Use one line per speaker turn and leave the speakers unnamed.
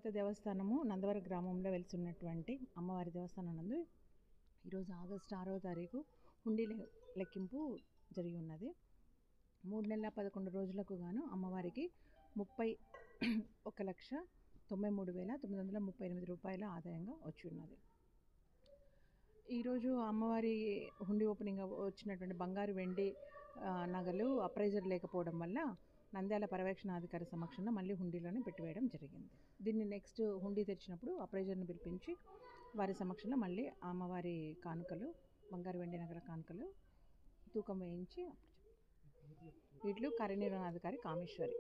క్షేత్ర దేవస్థానము నందవరం గ్రామంలో వెలిసినటువంటి అమ్మవారి దేవస్థానం నందు ఈరోజు ఆగస్టు 6వ తారీఖు హుండీ లెక్కింపు జరిగి ఉన్నది. 3 నెలల 11 రోజులకు గాను అమ్మవారికి 31,93,938 రూపాయల ఆదాయంగా వచ్చి ఉన్నది. ఈరోజు అమ్మవారి హుండీ ఓపెనింగ్ వచ్చినటువంటి బంగారు వెండి నగలు అప్రైజర్ లేకపోవడం వల్ల నంద్యాల పర్యవేక్షణాధికారి సమక్షంలో మళ్ళీ హుండీలోనే పెట్టివేయడం జరిగింది. దీన్ని నెక్స్ట్ హుండీ తెచ్చినప్పుడు అప్రైజర్ని పిలిపించి వారి సమక్షంలో మళ్ళీ అమ్మవారి కానుకలు, బంగారు వెండి నగల కానుకలు తూకం వేయించి వీటిలో కార్యనిర్వహణాధికారి కామేశ్వరి.